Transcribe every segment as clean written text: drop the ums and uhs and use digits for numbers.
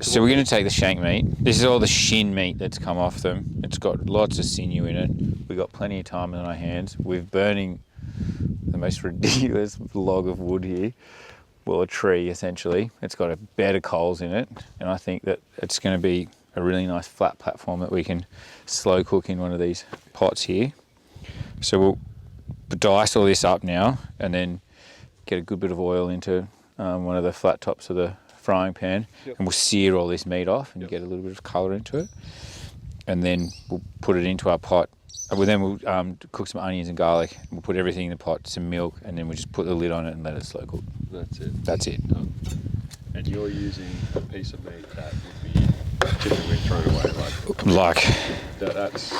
So we're going to take the shank meat. This is all the shin meat that's come off them. It's got lots of sinew in it. We've got plenty of time on our hands. We're burning the most ridiculous log of wood here. Well, a tree, essentially. It's got a bed of coals in it. And I think that it's going to be a really nice flat platform that we can slow cook in one of these pots here. So we'll dice all this up now and then get a good bit of oil into one of the flat tops of the frying pan, and we'll sear all this meat off and get a little bit of colour into it, and then we'll put it into our pot. We'll cook some onions and garlic. We'll put everything in the pot, some milk, and then we'll just put the lid on it and let it slow cook. That's it. And you're using a piece of meat that would be typically thrown away, that's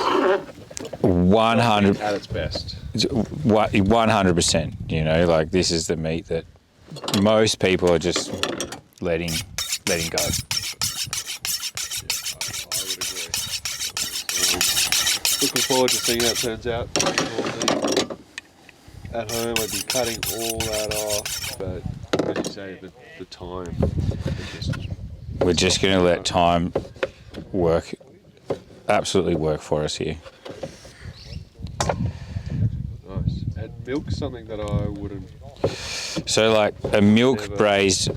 100 at its best. 100%. You know, like this is the meat that most people are just letting go. Yeah, I would agree. Looking forward to seeing how it turns out. At home, I'd be cutting all that off, but as you say, the time. We're just going to let time absolutely work for us here. Nice. And milk's something that I wouldn't. So like a milk braised,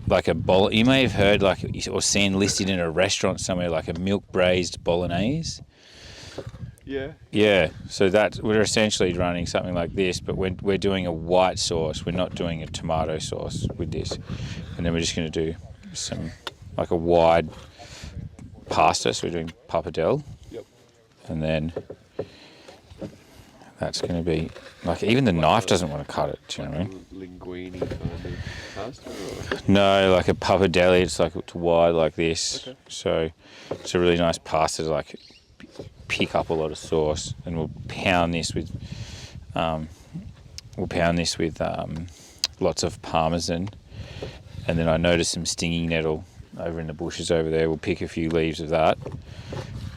like a bol. You may have heard or seen listed in a restaurant somewhere like a milk braised bolognese. Yeah. Yeah. So we're essentially running something like this, but we're doing a white sauce. We're not doing a tomato sauce with this, and then we're just going to do some like a wide pasta. So we're doing pappardelle. Yep. And then that's going to be like even the knife doesn't want to cut it. Do you know what I mean? Linguine kind of pasta? Or? No, like a pappardelle. It's like it's wide like this. Okay. So it's a really nice pasta to like pick up a lot of sauce, and we'll pound this with lots of parmesan, and then I noticed some stinging nettle over in the bushes over there. We'll pick a few leaves of that,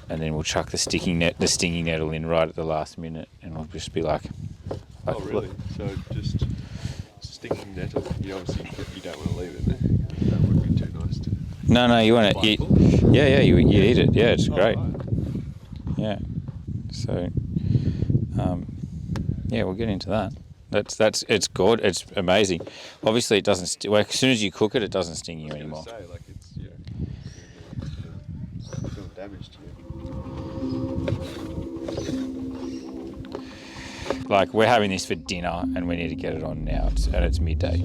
and then we'll chuck the stinging nettle in right at the last minute, and we'll just be like oh really? So just stinging nettle. You obviously you don't want to leave it there. That would be too nice to. No, you want to eat. Yeah, you eat it. Yeah, it's great. Right. Yeah. So, we'll get into that. It's good. It's amazing. Obviously, it doesn't. As soon as you cook it, it doesn't sting you anymore. Say, like it's doing damage to you. Like we're having this for dinner, and we need to get it on now, and it's midday.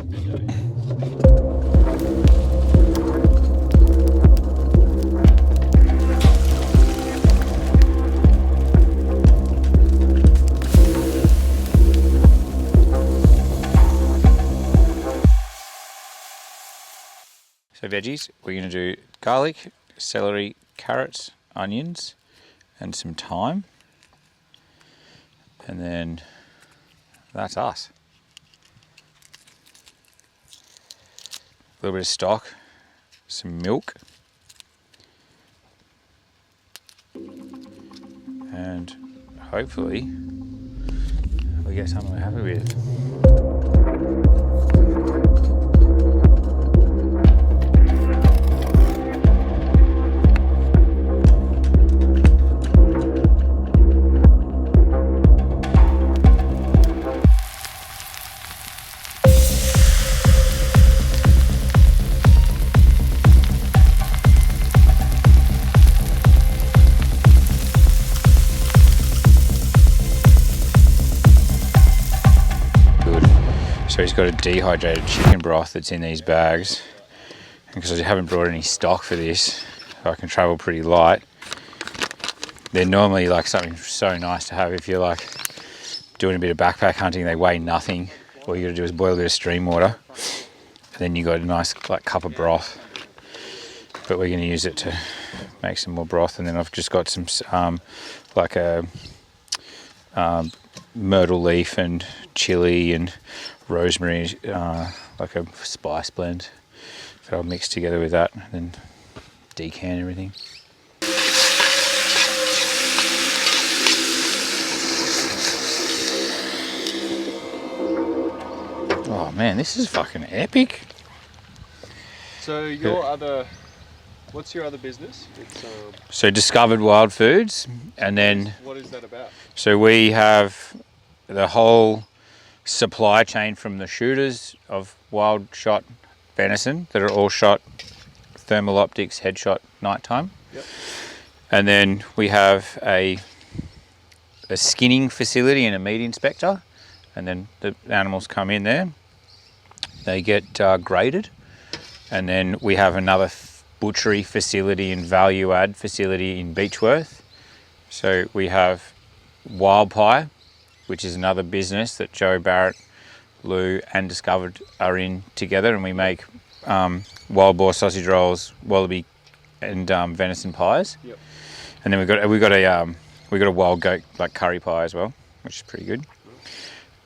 So veggies, we're going to do garlic, celery, carrots, onions, and some thyme. And then that's us. A little bit of stock, some milk, and hopefully we get something we're happy with. So he's got a dehydrated chicken broth that's in these bags. And because I haven't brought any stock for this, I can travel pretty light. They're normally like something so nice to have if you're like doing a bit of backpack hunting. They weigh nothing. All you got to do is boil a bit of stream water, and then you got a nice like cup of broth. But we're going to use it to make some more broth. And then I've just got some like a myrtle leaf and chili and rosemary, like a spice blend that I'll mix together with that and then decant everything. Oh man, this is fucking epic. So what's your other business? It's So Discovered Wild Foods, and then what is that about? so we have the whole supply chain from the shooters of wild shot venison that are all shot thermal optics headshot nighttime. Yep. And then we have a skinning facility and a meat inspector, and then the animals come in there, they get graded, and then we have another butchery facility and value add facility in Beechworth. So we have Wild Pie, which is another business that Joe Barrett, Lou and Discovered are in together, and we make wild boar sausage rolls, wallaby and venison pies. Yep. And then we got a wild goat like curry pie as well, which is pretty good.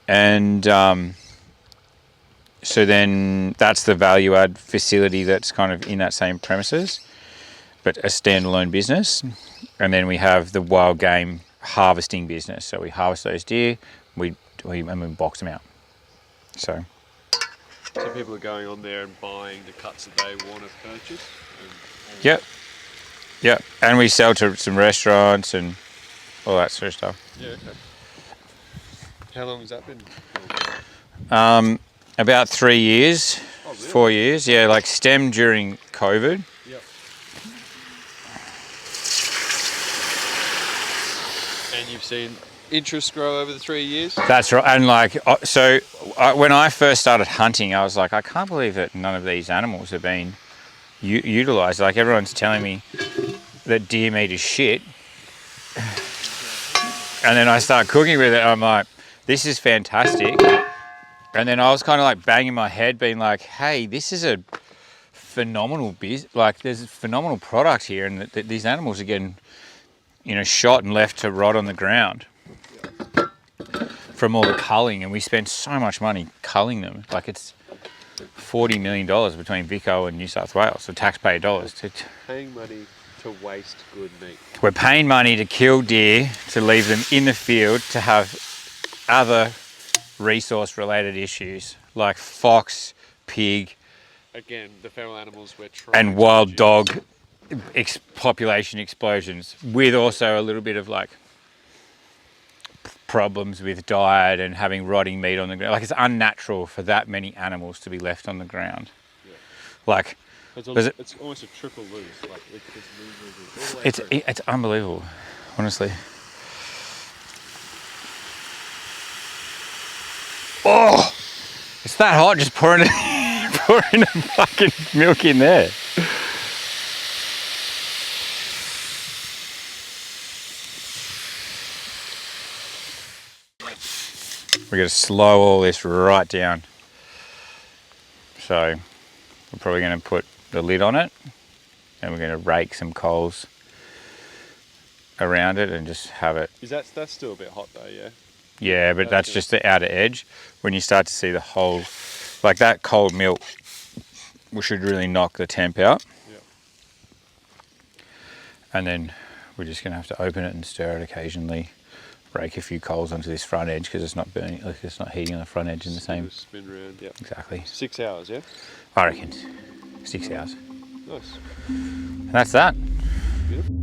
And so then that's the value add facility that's kind of in that same premises, but a standalone business. And then we have the wild game harvesting business. So we harvest those deer, and we box them out. So people are going on there and buying the cuts that they want to purchase. Yep. And we sell to some restaurants and all that sort of stuff. Yeah. Okay. How long has that been? About 3 years, oh, really? 4 years. Yeah, like stemmed during COVID. Yep. And you've seen interest grow over the 3 years? That's right. And like, so when I first started hunting, I was like, I can't believe that none of these animals have been utilized. Like everyone's telling me that deer meat is shit. And then I start cooking with it. I'm like, this is fantastic. And then I was kind of like banging my head, being like, hey, this is a phenomenal like there's a phenomenal product here, and these animals are getting, shot and left to rot on the ground from all the culling, and we spend so much money culling them. Like it's $40 million between Vico and New South Wales, so taxpayer dollars. Paying money to waste good meat. We're paying money to kill deer, to leave them in the field, to have other resource-related issues like fox, pig, again, the feral animals we're trying and wild dog population explosions, with also a little bit of like problems with diet and having rotting meat on the ground. Like it's unnatural for that many animals to be left on the ground. Yeah. Like it's almost a triple lose. Like it's unbelievable, honestly. Oh, it's that hot, just pouring the fucking milk in there. We're going to slow all this right down. So we're probably going to put the lid on it, and we're going to rake some coals around it and just have it. That's still a bit hot though, yeah? Yeah, but that's just the outer edge. When you start to see the whole, like that cold milk, we should really knock the temp out. Yeah. And then we're just going to have to open it and stir it occasionally, rake a few coals onto this front edge because it's not burning, like it's not heating on the front edge in the same. Spin around, yeah. Exactly. 6 hours, yeah? I reckon 6 hours. Nice. And that's that. Beautiful.